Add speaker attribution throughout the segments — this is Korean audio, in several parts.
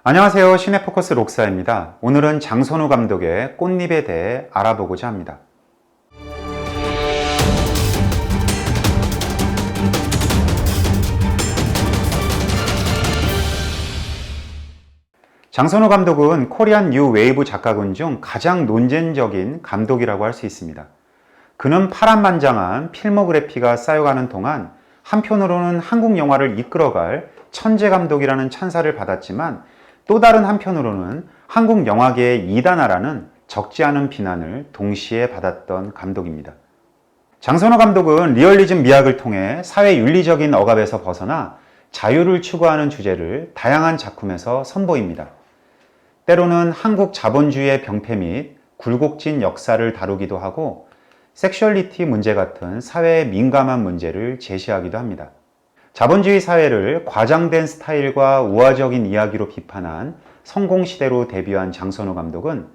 Speaker 1: 안녕하세요. 시네포커스 록사입니다. 오늘은 장선우 감독의 꽃잎에 대해 알아보고자 합니다. 장선우 감독은 코리안 뉴 웨이브 작가군 중 가장 논쟁적인 감독이라고 할 수 있습니다. 그는 파란만장한 필모그래피가 쌓여가는 동안 한편으로는 한국 영화를 이끌어갈 천재 감독이라는 찬사를 받았지만 또 다른 한편으로는 한국 영화계의 이단아라는 적지 않은 비난을 동시에 받았던 감독입니다. 장선우 감독은 리얼리즘 미학을 통해 사회윤리적인 억압에서 벗어나 자유를 추구하는 주제를 다양한 작품에서 선보입니다. 때로는 한국 자본주의의 병폐 및 굴곡진 역사를 다루기도 하고 섹슈얼리티 문제 같은 사회에 민감한 문제를 제시하기도 합니다. 자본주의 사회를 과장된 스타일과 우화적인 이야기로 비판한 성공시대로 데뷔한 장선우 감독은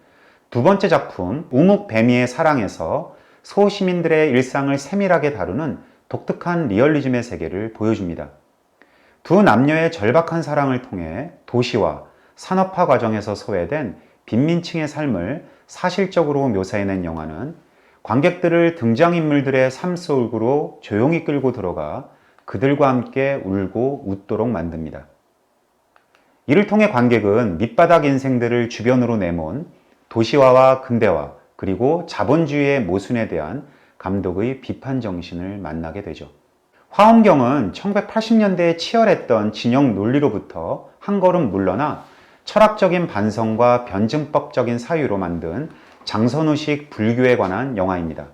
Speaker 1: 두 번째 작품 우묵뱀이의 사랑에서 소시민들의 일상을 세밀하게 다루는 독특한 리얼리즘의 세계를 보여줍니다. 두 남녀의 절박한 사랑을 통해 도시화, 산업화 과정에서 소외된 빈민층의 삶을 사실적으로 묘사해낸 영화는 관객들을 등장인물들의 삶 속으로 조용히 끌고 들어가 그들과 함께 울고 웃도록 만듭니다. 이를 통해 관객은 밑바닥 인생들을 주변으로 내몬 도시화와 근대화 그리고 자본주의의 모순에 대한 감독의 비판 정신을 만나게 되죠. 화엄경은 1980년대에 치열했던 진영 논리로부터 한 걸음 물러나 철학적인 반성과 변증법적인 사유로 만든 장선우식 불교에 관한 영화입니다.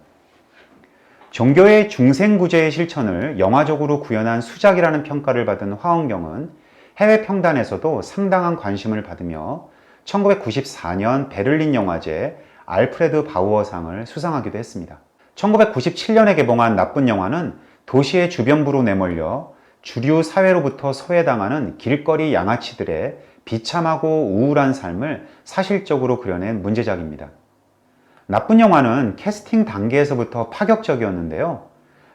Speaker 1: 종교의 중생구제의 실천을 영화적으로 구현한 수작이라는 평가를 받은 화엄경은 해외 평단에서도 상당한 관심을 받으며 1994년 베를린 영화제 알프레드 바우어상을 수상하기도 했습니다. 1997년에 개봉한 나쁜 영화는 도시의 주변부로 내몰려 주류 사회로부터 소외당하는 길거리 양아치들의 비참하고 우울한 삶을 사실적으로 그려낸 문제작입니다. 나쁜 영화는 캐스팅 단계에서부터 파격적이었는데요.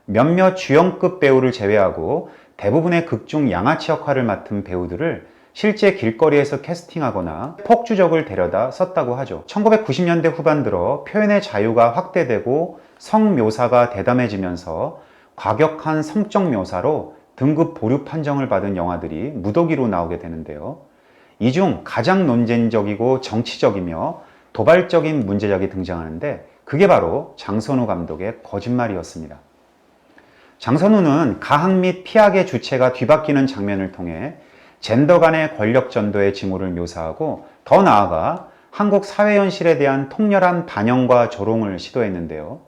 Speaker 1: 몇몇 주연급 배우를 제외하고 대부분의 극중 양아치 역할을 맡은 배우들을 실제 길거리에서 캐스팅하거나 폭주적을 데려다 썼다고 하죠. 1990년대 후반 들어 표현의 자유가 확대되고 성 묘사가 대담해지면서 과격한 성적 묘사로 등급 보류 판정을 받은 영화들이 무더기로 나오게 되는데요. 이 중 가장 논쟁적이고 정치적이며 도발적인 문제작이 등장하는데 그게 바로 장선우 감독의 거짓말이었습니다. 장선우는 가학 및 피학의 주체가 뒤바뀌는 장면을 통해 젠더 간의 권력 전도의 징후를 묘사하고 더 나아가 한국 사회 현실에 대한 통렬한 반영과 조롱을 시도했는데요.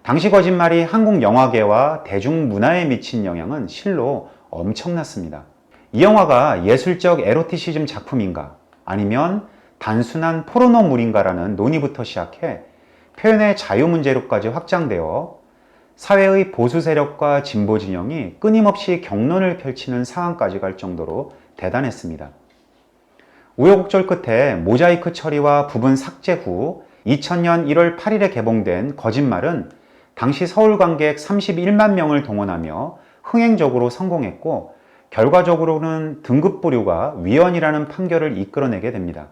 Speaker 1: 당시 거짓말이 한국 영화계와 대중문화에 미친 영향은 실로 엄청났습니다. 이 영화가 예술적 에로티시즘 작품인가 아니면 단순한 포르노물인가라는 논의부터 시작해 표현의 자유 문제로까지 확장되어 사회의 보수 세력과 진보 진영이 끊임없이 격론을 펼치는 상황까지 갈 정도로 대단했습니다. 우여곡절 끝에 모자이크 처리와 부분 삭제 후 2000년 1월 8일에 개봉된 거짓말은 당시 서울 관객 31만 명을 동원하며 흥행적으로 성공했고 결과적으로는 등급 보류가 위헌이라는 판결을 이끌어내게 됩니다.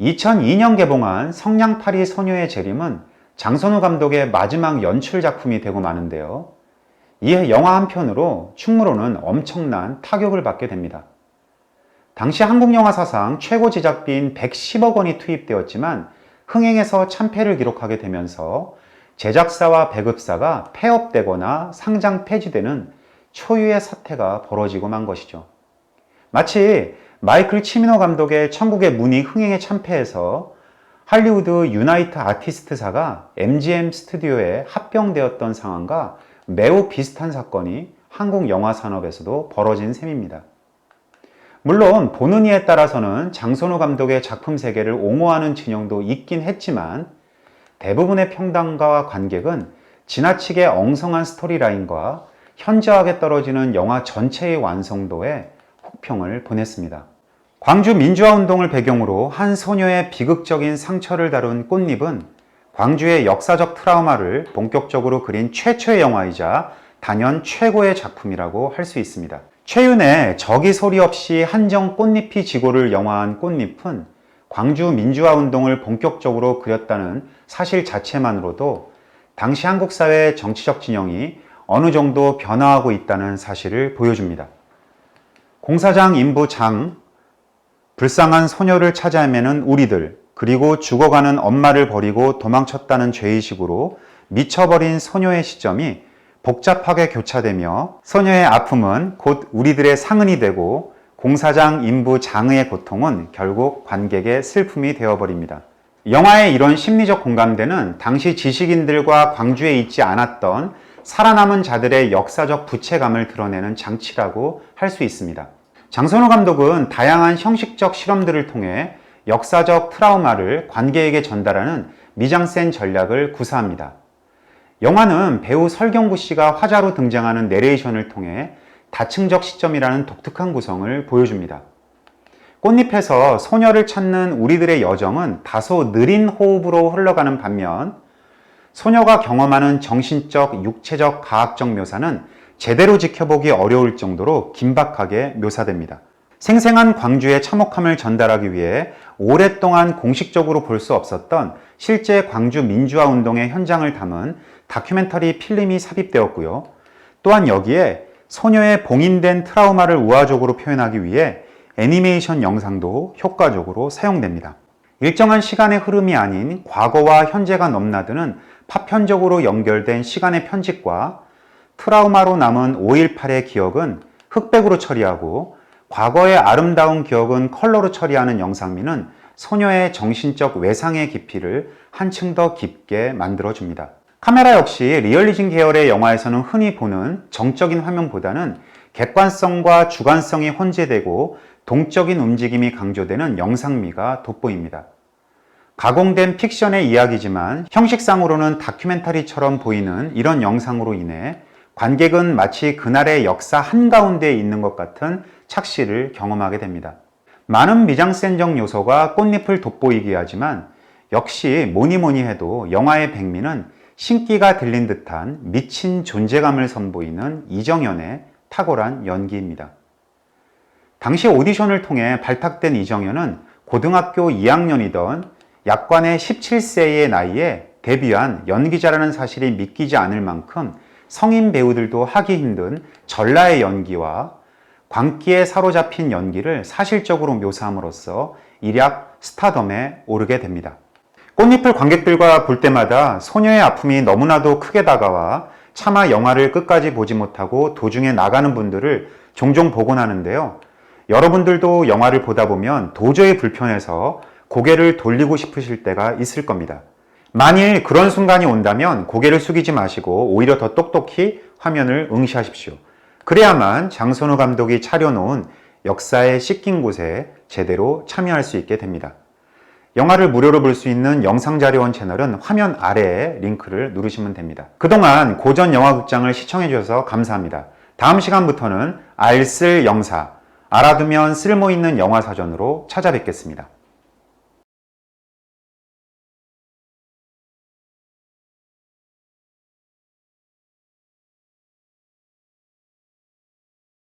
Speaker 1: 2002년 개봉한 성냥팔이 소녀의 재림은 장선우 감독의 마지막 연출 작품이 되고 마는데요. 이에 영화 한 편으로 충무로는 엄청난 타격을 받게 됩니다. 당시 한국 영화 사상 최고 제작비인 110억 원이 투입되었지만 흥행에서 참패를 기록하게 되면서 제작사와 배급사가 폐업되거나 상장 폐지되는 초유의 사태가 벌어지고 만 것이죠. 마치 마이클 치미노 감독의 천국의 문이 흥행에 참패해서 할리우드 유나이트 아티스트사가 MGM 스튜디오에 합병되었던 상황과 매우 비슷한 사건이 한국 영화 산업에서도 벌어진 셈입니다. 물론 보는 이에 따라서는 장선우 감독의 작품 세계를 옹호하는 진영도 있긴 했지만 대부분의 평단가와 관객은 지나치게 엉성한 스토리라인과 현저하게 떨어지는 영화 전체의 완성도에 혹평을 보냈습니다. 광주 민주화운동을 배경으로 한 소녀의 비극적인 상처를 다룬 꽃잎은 광주의 역사적 트라우마를 본격적으로 그린 최초의 영화이자 단연 최고의 작품이라고 할 수 있습니다. 최윤의 저기 소리 없이 한정 꽃잎이 지고를 영화한 꽃잎은 광주 민주화 운동을 본격적으로 그렸다는 사실 자체만으로도 당시 한국 사회의 정치적 진영이 어느 정도 변화하고 있다는 사실을 보여줍니다. 공사장 인부 장, 불쌍한 소녀를 찾아 헤매는 우리들, 그리고 죽어가는 엄마를 버리고 도망쳤다는 죄의식으로 미쳐버린 소녀의 시점이 복잡하게 교차되며 소녀의 아픔은 곧 우리들의 상흔이 되고 공사장 인부 장의 고통은 결국 관객의 슬픔이 되어버립니다. 영화의 이런 심리적 공감대는 당시 지식인들과 광주에 있지 않았던 살아남은 자들의 역사적 부채감을 드러내는 장치라고 할 수 있습니다. 장선우 감독은 다양한 형식적 실험들을 통해 역사적 트라우마를 관객에게 전달하는 미장센 전략을 구사합니다. 영화는 배우 설경구 씨가 화자로 등장하는 내레이션을 통해 다층적 시점이라는 독특한 구성을 보여줍니다. 꽃잎에서 소녀를 찾는 우리들의 여정은 다소 느린 호흡으로 흘러가는 반면 소녀가 경험하는 정신적, 육체적, 가학적 묘사는 제대로 지켜보기 어려울 정도로 긴박하게 묘사됩니다. 생생한 광주의 참혹함을 전달하기 위해 오랫동안 공식적으로 볼 수 없었던 실제 광주 민주화 운동의 현장을 담은 다큐멘터리 필름이 삽입되었고요. 또한 여기에 소녀의 봉인된 트라우마를 우화적으로 표현하기 위해 애니메이션 영상도 효과적으로 사용됩니다. 일정한 시간의 흐름이 아닌 과거와 현재가 넘나드는 파편적으로 연결된 시간의 편집과 트라우마로 남은 5.18의 기억은 흑백으로 처리하고 과거의 아름다운 기억은 컬러로 처리하는 영상미는 소녀의 정신적 외상의 깊이를 한층 더 깊게 만들어줍니다. 카메라 역시 리얼리즘 계열의 영화에서는 흔히 보는 정적인 화면보다는 객관성과 주관성이 혼재되고 동적인 움직임이 강조되는 영상미가 돋보입니다. 가공된 픽션의 이야기지만 형식상으로는 다큐멘터리처럼 보이는 이런 영상으로 인해 관객은 마치 그날의 역사 한가운데에 있는 것 같은 착시를 경험하게 됩니다. 많은 미장센적 요소가 꽃잎을 돋보이게 하지만 역시 뭐니 해도 영화의 백미는 신기가 들린 듯한 미친 존재감을 선보이는 이정현의 탁월한 연기입니다. 당시 오디션을 통해 발탁된 이정현은 고등학교 2학년이던 약관의 17세의 나이에 데뷔한 연기자라는 사실이 믿기지 않을 만큼 성인 배우들도 하기 힘든 전라의 연기와 광기에 사로잡힌 연기를 사실적으로 묘사함으로써 일약 스타덤에 오르게 됩니다. 꽃잎을 관객들과 볼 때마다 소녀의 아픔이 너무나도 크게 다가와 차마 영화를 끝까지 보지 못하고 도중에 나가는 분들을 종종 보곤 하는데요. 여러분들도 영화를 보다 보면 도저히 불편해서 고개를 돌리고 싶으실 때가 있을 겁니다. 만일 그런 순간이 온다면 고개를 숙이지 마시고 오히려 더 똑똑히 화면을 응시하십시오. 그래야만 장선우 감독이 차려놓은 역사에 씻긴 곳에 제대로 참여할 수 있게 됩니다. 영화를 무료로 볼 수 있는 영상자료원 채널은 화면 아래에 링크를 누르시면 됩니다. 그동안 고전 영화극장을 시청해 주셔서 감사합니다. 다음 시간부터는 알쓸 영사, 알아두면 쓸모있는 영화사전으로 찾아뵙겠습니다.